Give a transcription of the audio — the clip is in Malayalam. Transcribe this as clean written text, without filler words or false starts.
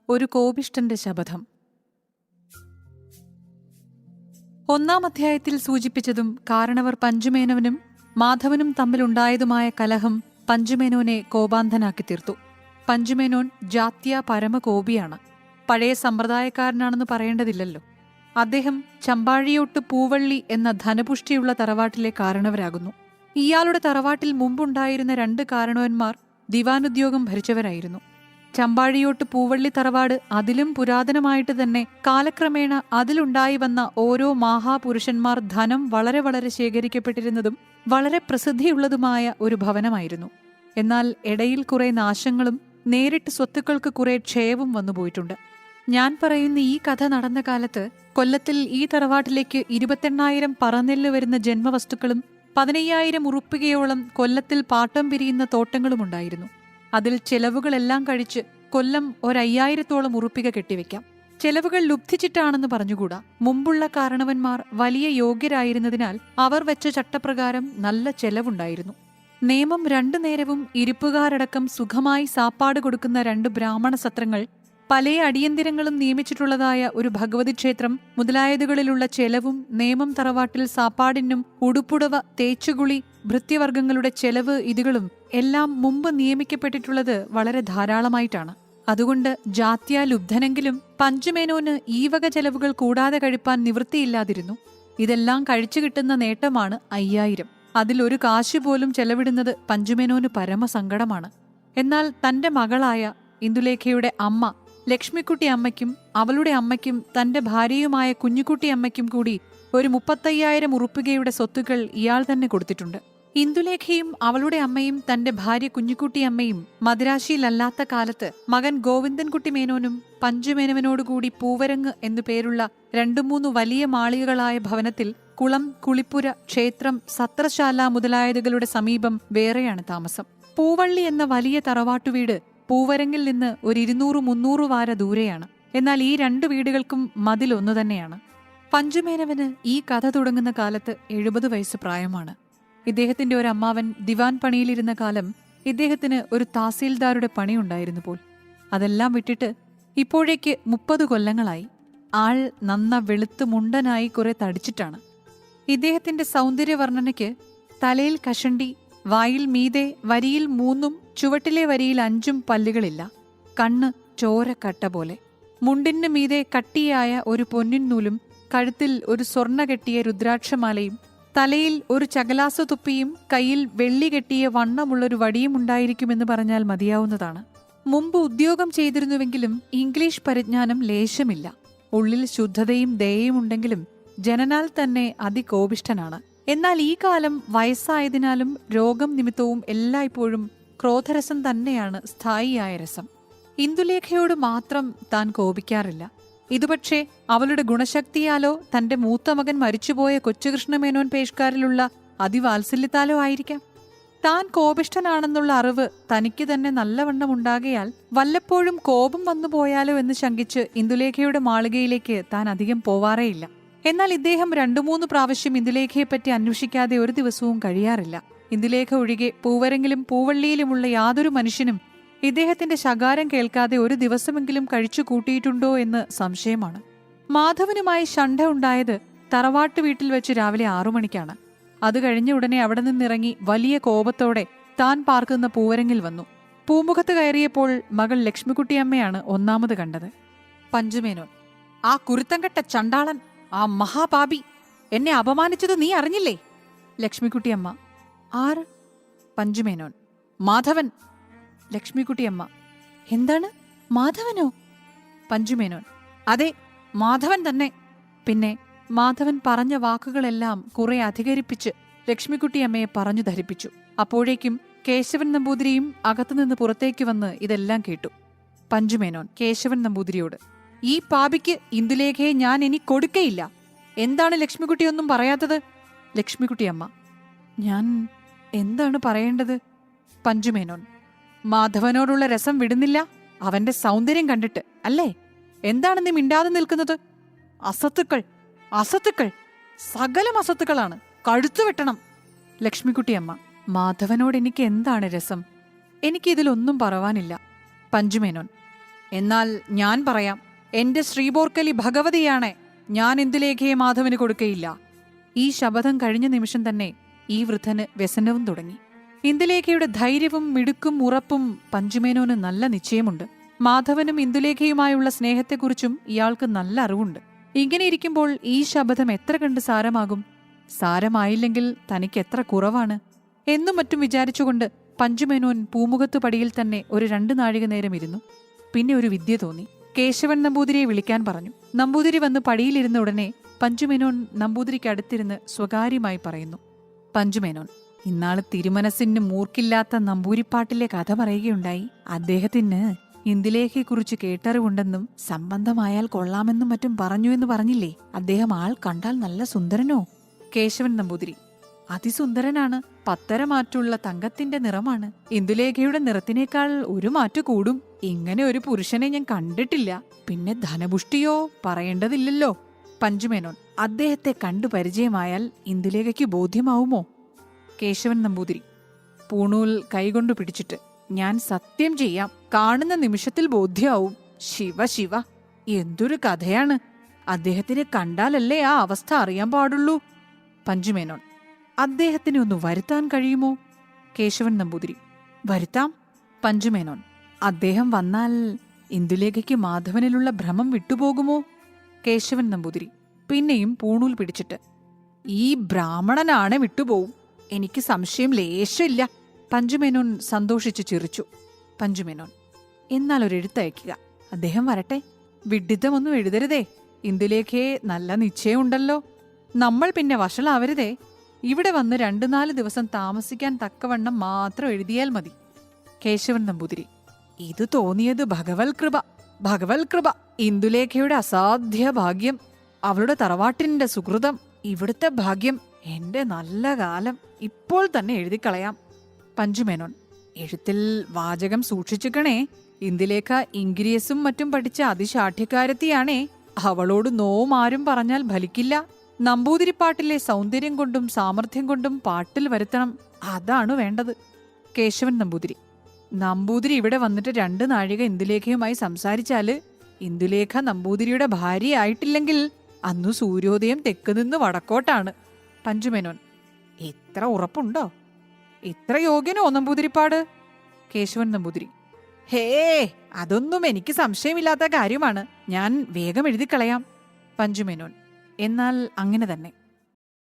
ഒരു കോപിഷ്ഠന്റെ ശപഥം. 1-ാം അധ്യായത്തിൽ സൂചിപ്പിച്ചതും കാരണവർ പഞ്ചുമേനോനും മാധവനും തമ്മിലുണ്ടായതുമായ കലഹം പഞ്ചുമേനോനെ കോപാന്ധനാക്കി തീർത്തു. പഞ്ചുമേനോൻ ജാത്യ പരമകോപിയാണ്. പഴയ സമ്പ്രദായക്കാരനാണെന്ന് പറയേണ്ടതില്ലല്ലോ. അദ്ദേഹം ചമ്പാഴിയോട്ട് പൂവള്ളി എന്ന ധനപുഷ്ടിയുള്ള തറവാട്ടിലെ കാരണവരാകുന്നു. ഇയാളുടെ തറവാട്ടിൽ മുമ്പുണ്ടായിരുന്ന 2 കാരണവന്മാർ ദിവാനുദ്യോഗം ഭരിച്ചവരായിരുന്നു. ചമ്പാഴിയോട്ട് പൂവള്ളി തറവാട് അതിലും പുരാതനമായിട്ട് തന്നെ കാലക്രമേണ അതിലുണ്ടായി വന്ന ഓരോ മഹാപുരുഷന്മാർ ധനം വളരെ വളരെ ശേഖരിക്കപ്പെട്ടിരുന്നതും വളരെ പ്രസിദ്ധിയുള്ളതുമായ ഒരു ഭവനമായിരുന്നു. എന്നാൽ ഇടയിൽ കുറെ നാശങ്ങളും നേരിട്ട് സ്വത്തുക്കൾക്ക് കുറെ ക്ഷയവും വന്നുപോയിട്ടുണ്ട്. ഞാൻ പറയുന്ന ഈ കഥ നടന്ന കാലത്ത് കൊല്ലത്തിൽ ഈ തറവാട്ടിലേക്ക് 28,000 പറനെല്ല് വരുന്ന ജന്മവസ്തുക്കളും 15,000 ഉറുപ്പികയോളം കൊല്ലത്തിൽ പാട്ടം പിരിയുന്ന തോട്ടങ്ങളുമുണ്ടായിരുന്നു. അതിൽ ചെലവുകളെല്ലാം കഴിച്ച് കൊല്ലം 5,000-ഓളം ഉറുപ്പിക കെട്ടിവെക്കാം. ചെലവുകൾ ലുബ്ധിച്ചിട്ടാണെന്ന് പറഞ്ഞുകൂടാ. മുമ്പുള്ള കാരണവന്മാർ വലിയ യോഗ്യരായിരുന്നതിനാൽ അവർ വെച്ച ചട്ടപ്രകാരം നല്ല ചെലവുണ്ടായിരുന്നു. നിയമം 2 നേരവും ഇരിപ്പുകാരടക്കം സുഖമായി സാപ്പാട് കൊടുക്കുന്ന 2 ബ്രാഹ്മണ സത്രങ്ങൾ, പല അടിയന്തിരങ്ങളും നിയമിച്ചിട്ടുള്ളതായ ഒരു ഭഗവതി ക്ഷേത്രം മുതലായതുകളിലുള്ള ചെലവും നേമം തറവാട്ടിൽ സാപ്പാടിനും ഉടുപ്പുടവ, തേച്ചുകുളി, ഭൃത്യവർഗങ്ങളുടെ ചെലവ് ഇതുകളും എല്ലാം മുമ്പ് നിയമിക്കപ്പെട്ടിട്ടുള്ളത് വളരെ ധാരാളമായിട്ടാണ്. അതുകൊണ്ട് ജാത്യാലുബ്ധനെങ്കിലും പഞ്ചുമേനോന് ഈ വക ചെലവുകൾ കൂടാതെ കഴിപ്പാൻ നിവൃത്തിയില്ലാതിരുന്നു. ഇതെല്ലാം കഴിച്ചു കിട്ടുന്ന നേട്ടമാണ് 5,000. അതിലൊരു കാശ് പോലും ചെലവിടുന്നത് പഞ്ചുമേനോന് പരമസങ്കടമാണ്. എന്നാൽ തന്റെ മകളായ ഇന്ദുലേഖയുടെ അമ്മ ലക്ഷ്മിക്കുട്ടി അമ്മയ്ക്കും അവളുടെ അമ്മയ്ക്കും തന്റെ ഭാര്യയുമായ കുഞ്ഞുകുട്ടി അമ്മയ്ക്കും കൂടി ഒരു 35,000 ഉറുപ്പികയുടെ സ്വത്തുക്കൾ ഇയാൾ തന്നെ കൊടുത്തിട്ടുണ്ട്. ഇന്ദുലേഖയും അവളുടെ അമ്മയും തന്റെ ഭാര്യ കുഞ്ഞുകുട്ടി അമ്മയും മദിരാശിയിലല്ലാത്ത കാലത്ത് മകൻ ഗോവിന്ദൻകുട്ടി മേനോനും പഞ്ചുമേനോനോടുകൂടി പൂവരങ്ങ് എന്നു പേരുള്ള 2-3 വലിയ മാളികകളായ ഭവനത്തിൽ കുളം, കുളിപ്പുര, ക്ഷേത്രം, സത്രശാല മുതലായതുകളുടെ സമീപം വേറെയാണ് താമസം. പൂവള്ളി എന്ന വലിയ തറവാട്ടുവീട് പൂവരങ്ങിൽ നിന്ന് ഒരു 200-300 വാര ദൂരെയാണ്. എന്നാൽ ഈ 2 വീടുകൾക്കും മതിൽ ഒന്നു തന്നെയാണ്. പഞ്ചുമേനവന് ഈ കഥ തുടങ്ങുന്ന കാലത്ത് 70 വയസ്സ് പ്രായമാണ്. ഇദ്ദേഹത്തിന്റെ ഒരു അമ്മാവൻ ദിവാൻ പണിയിലിരുന്ന കാലം ഇദ്ദേഹത്തിന് ഒരു താസീൽദാരുടെ പണിയുണ്ടായിരുന്നു പോൽ. അതെല്ലാം വിട്ടിട്ട് ഇപ്പോഴേക്ക് 30 കൊല്ലങ്ങളായി. ആൾ നന്ന വെളുത്ത് മുണ്ടനായി കുറെ തടിച്ചിട്ടാണ്. ഇദ്ദേഹത്തിന്റെ സൗന്ദര്യവർണ്ണനയ്ക്ക് തലയിൽ കഷണ്ടി, വായിൽ മീതെ വരിയിൽ 3-ഉം ചുവട്ടിലെ വരിയിൽ 5-ഉം പല്ലുകളില്ല. കണ്ണ് ചോരക്കട്ട പോലെ. മുണ്ടിന് മീതെ കട്ടിയായ ഒരു പൊന്നിൻ നൂലും കഴുത്തിൽ ഒരു സ്വർണ്ണ കെട്ടിയ രുദ്രാക്ഷമാലയും തലയിൽ ഒരു ചകലാസ തുപ്പിയും കയ്യിൽ വെള്ളി കെട്ടിയ വണ്ണമുള്ളൊരു വടിയും ഉണ്ടായിരിക്കുമെന്ന് പറഞ്ഞാൽ മതിയാവുന്നതാണ്. മുമ്പ് ഉദ്യോഗം ചെയ്തിരുന്നുവെങ്കിലും ഇംഗ്ലീഷ് പരിജ്ഞാനം ലേശമില്ല. ഉള്ളിൽ ശുദ്ധതയും ദയയും ഉണ്ടെങ്കിലും ജനനാൽ തന്നെ അതികോപിഷ്ഠനാണ്. എന്നാൽ ഈ കാലം വയസ്സായതിനാലും രോഗം നിമിത്തവും എല്ലായ്പ്പോഴും ക്രോധരസം തന്നെയാണ് സ്ഥായിയായ രസം. ഇന്ദുലേഖയോട് മാത്രം താൻ കോപിക്കാറില്ല. ഇതുപക്ഷേ അവളുടെ ഗുണശക്തിയാലോ തന്റെ മൂത്ത മകൻ മരിച്ചുപോയ കൊച്ചുകൃഷ്ണമേനോൻ പേഷ്കാരിലുള്ള അതിവാത്സല്യത്താലോ ആയിരിക്കാം. താൻ കോപിഷ്ഠനാണെന്നുള്ള അറിവ് തനിക്ക് തന്നെ നല്ലവണ്ണം ഉണ്ടാകയാൽ വല്ലപ്പോഴും കോപം വന്നുപോയാലോ എന്ന് ശങ്കിച്ച് ഇന്ദുലേഖയുടെ മാളികയിലേക്ക് താൻ അധികം പോവാറേയില്ല. എന്നാൽ ഇദ്ദേഹം 2-3 പ്രാവശ്യം ഇന്ദുലേഖയെപ്പറ്റി അന്വേഷിക്കാതെ ഒരു ദിവസവും കഴിയാറില്ല. ഇന്ദുലേഖ ഒഴികെ പൂവരങ്ങിലും പൂവള്ളിയിലുമുള്ള യാതൊരു മനുഷ്യനും ഇദ്ദേഹത്തിന്റെ ശകാരം കേൾക്കാതെ ഒരു ദിവസമെങ്കിലും കഴിച്ചു കൂട്ടിയിട്ടുണ്ടോ എന്ന് സംശയമാണ്. മാധവനുമായി ശണ്ഠ ഉണ്ടായത് തറവാട്ട് വീട്ടിൽ വെച്ച് രാവിലെ 6 മണിക്കാണ്. അത് കഴിഞ്ഞ ഉടനെ അവിടെ നിന്നിറങ്ങി വലിയ കോപത്തോടെ താൻ പാർക്കുന്ന പൂവരങ്ങിൽ വന്നു. പൂമുഖത്ത് കയറിയപ്പോൾ മകൾ ലക്ഷ്മിക്കുട്ടിയമ്മയാണ് ഒന്നാമത് കണ്ടത്. പഞ്ചുമേനോൻ: ആ കുരുത്തംകെട്ട ചണ്ടാളൻ, ആ മഹാപാപി എന്നെ അപമാനിച്ചത് നീ അറിഞ്ഞില്ലേ? ലക്ഷ്മിക്കുട്ടിയമ്മ: ആര്? പഞ്ചുമേനോൻ: മാധവൻ. ലക്ഷ്മിക്കുട്ടിയമ്മ: എന്താണ്, മാധവനോ? പഞ്ചുമേനോൻ: അതെ, മാധവൻ തന്നെ. പിന്നെ മാധവൻ പറഞ്ഞ വാക്കുകളെല്ലാം കുറെ അധികരിപ്പിച്ച് ലക്ഷ്മിക്കുട്ടിയമ്മയെ പറഞ്ഞു ധരിപ്പിച്ചു. അപ്പോഴേക്കും കേശവൻ നമ്പൂതിരിയും അകത്തുനിന്ന് പുറത്തേക്ക് വന്ന് ഇതെല്ലാം കേട്ടു. പഞ്ചുമേനോൻ കേശവൻ നമ്പൂതിരിയോട്: ഈ പാപിക്ക് ഇന്ദുലേഖയെ ഞാൻ ഇനി കൊടുക്കയില്ല. എന്താണ് ലക്ഷ്മിക്കുട്ടിയൊന്നും പറയാത്തത്? ലക്ഷ്മിക്കുട്ടിയമ്മ: ഞാൻ എന്താണ് പറയേണ്ടത്? പഞ്ചുമേനോൻ: മാധവനോടുള്ള രസം വിടുന്നില്ല, അവന്റെ സൗന്ദര്യം കണ്ടിട്ട് അല്ലേ? എന്താണ് നീ മിണ്ടാതെ നിൽക്കുന്നത്? അസത്തുക്കൾ, അസത്തുക്കൾ, സകലം അസത്തുക്കളാണ്. കഴുത്തു വെട്ടണം. ലക്ഷ്മിക്കുട്ടിയമ്മ: മാധവനോട് എനിക്ക് എന്താണ് രസം? എനിക്കിതിലൊന്നും പറവാനില്ല. പഞ്ചുമേനോൻ: എന്നാൽ ഞാൻ പറയാം, എന്റെ ശ്രീബോർക്കലി ഭഗവതിയാണ്, ഞാൻ ഇന്ദുലേഖയെ മാധവന് കൊടുക്കയില്ല. ഈ ശപഥം കഴിഞ്ഞ നിമിഷം തന്നെ ഈ വൃദ്ധന് വ്യസനവും തുടങ്ങി. ഇന്ദുലേഖയുടെ ധൈര്യവും മിടുക്കും ഉറപ്പും പഞ്ചുമേനോന് നല്ല നിശ്ചയമുണ്ട്. മാധവനും ഇന്ദുലേഖയുമായുള്ള സ്നേഹത്തെക്കുറിച്ചും ഇയാൾക്ക് നല്ല അറിവുണ്ട്. ഇങ്ങനെയിരിക്കുമ്പോൾ ഈ ശപഥം എത്ര കണ്ട് സാരമാകും? സാരമായില്ലെങ്കിൽ തനിക്ക് എത്ര കുറവാണ് എന്നും മറ്റും വിചാരിച്ചുകൊണ്ട് പഞ്ചുമേനോൻ പൂമുഖത്തു പടിയിൽ തന്നെ ഒരു 2 നാഴിക നേരം ഇരുന്നു. പിന്നെ ഒരു വിദ്യ തോന്നി. കേശവൻ നമ്പൂതിരിയെ വിളിക്കാൻ പറഞ്ഞു. നമ്പൂതിരി വന്ന് പടിയിലിരുന്ന ഉടനെ പഞ്ചുമേനോൻ നമ്പൂതിരിക്ക് അടുത്തിരുന്ന് സ്വകാര്യമായി പറയുന്നു. പഞ്ചുമേനോൻ, ഇന്നാള് തിരുമനസ്സിന് മൂർക്കില്ലാത്ത നമ്പൂരിപ്പാട്ടിലെ കഥ പറയുകയുണ്ടായി. അദ്ദേഹത്തിന് ഇന്ദുലേഖയെക്കുറിച്ച് കേട്ടറിവുണ്ടെന്നും സംബന്ധമായാൽ കൊള്ളാമെന്നും മറ്റും പറഞ്ഞു എന്ന് പറഞ്ഞില്ലേ? അദ്ദേഹം ആൾ കണ്ടാൽ നല്ല സുന്ദരനോ? കേശവൻ നമ്പൂതിരി: അതിസുന്ദരനാണ്. 10 മാറ്റുള്ള തങ്കത്തിന്റെ നിറമാണ്. ഇന്ദുലേഖയുടെ നിറത്തിനേക്കാൾ ഒരു മാറ്റു കൂടും. ഇങ്ങനെ ഒരു പുരുഷനെ ഞാൻ കണ്ടിട്ടില്ല. പിന്നെ ധനപുഷ്ടിയോ പറയേണ്ടതില്ലല്ലോ. പഞ്ചുമേനോൻ: അദ്ദേഹത്തെ കണ്ടു പരിചയമായാൽ ഇന്ദുലേഖയ്ക്ക് ബോധ്യമാവുമോ? കേശവൻ നമ്പൂതിരി പൂണൂൽ കൈകൊണ്ടു പിടിച്ചിട്ട്: ഞാൻ സത്യം ചെയ്യാം, കാണുന്ന നിമിഷത്തിൽ ബോധ്യമാവും. ശിവ ശിവ, എന്തൊരു കഥയാണ്! അദ്ദേഹത്തിനെ കണ്ടാലല്ലേ ആ അവസ്ഥ അറിയാൻ പാടുള്ളൂ. പഞ്ചുമേനോൻ: അദ്ദേഹത്തിനെ ഒന്ന് വരുത്താൻ കഴിയുമോ? കേശവൻ നമ്പൂതിരി: വരുത്താം. പഞ്ചുമേനോൻ: അദ്ദേഹം വന്നാൽ ഇന്ദുലേഖയ്ക്ക് മാധവനിലുള്ള ഭ്രമം വിട്ടുപോകുമോ? കേശവൻ നമ്പൂതിരി പിന്നെയും പൂണൂൽ പിടിച്ചിട്ട്: ഈ ബ്രാഹ്മണനാണ് വിട്ടുപോവും, എനിക്ക് സംശയം ലേശമില്ല. പഞ്ചുമേനോൻ സന്തോഷിച്ചു ചിരിച്ചു. പഞ്ചുമേനോൻ: എന്നാൽ ഒരു എഴുത്തയക്കുക, അദ്ദേഹം വരട്ടെ. വിഡ്ഢിത്തമൊന്നും എഴുതരുതേ. ഇന്ദുലേഖയെ നല്ല നിശ്ചയമുണ്ടല്ലോ. നമ്മൾ പിന്നെ വഷളാവരുതേ. ഇവിടെ വന്ന് 2-4 ദിവസം താമസിക്കാൻ തക്കവണ്ണം മാത്രം എഴുതിയാൽ മതി. കേശവൻ നമ്പൂതിരി: ഇത് തോന്നിയത് ഭഗവൽ കൃപ, ഭഗവൽ കൃപ. ഇന്ദുലേഖയുടെ അസാധ്യ ഭാഗ്യം, അവളുടെ തറവാട്ടിന്റെ സുഹൃതം, ഇവിടുത്തെ ഭാഗ്യം. എന്റെ നല്ല കാലം ഇപ്പോൾ തന്നെ എഴുതിക്കളയാം. പഞ്ചുമേനോൻ: എഴുത്തിൽ വാചകം സൂക്ഷിച്ചിക്കണേ. ഇന്ദുലേഖ ഇംഗ്രീസും മറ്റും പഠിച്ച അതിശാഠ്യക്കാരത്തിയാണേ. അവളോട് നോവും ആരും പറഞ്ഞാൽ ഫലിക്കില്ല. നമ്പൂതിരിപ്പാട്ടിലെ സൗന്ദര്യം കൊണ്ടും സാമർഥ്യം കൊണ്ടും പാട്ടിൽ വരുത്തണം, അതാണ് വേണ്ടത്. കേശവൻ നമ്പൂതിരി: നമ്പൂതിരി ഇവിടെ വന്നിട്ട് 2 നാഴിക ഇന്ദുലേഖയുമായി സംസാരിച്ചാല് ഇന്ദുലേഖ നമ്പൂതിരിയുടെ ഭാര്യയായിട്ടില്ലെങ്കിൽ അന്നു സൂര്യോദയം തെക്ക് നിന്ന് വടക്കോട്ടാണ്. പഞ്ചുമേനോൻ: ഇത്ര ഉറപ്പുണ്ടോ? ഇത്ര യോഗ്യനോ നമ്പൂതിരിപ്പാട്? കേശവൻ നമ്പൂതിരി: ഹേ, അതൊന്നും എനിക്ക് സംശയമില്ലാത്ത കാര്യമാണ്. ഞാൻ വേഗം എഴുതിക്കളയാം. പഞ്ചുമേനോൻ: എന്നാൽ അങ്ങനെ തന്നെ.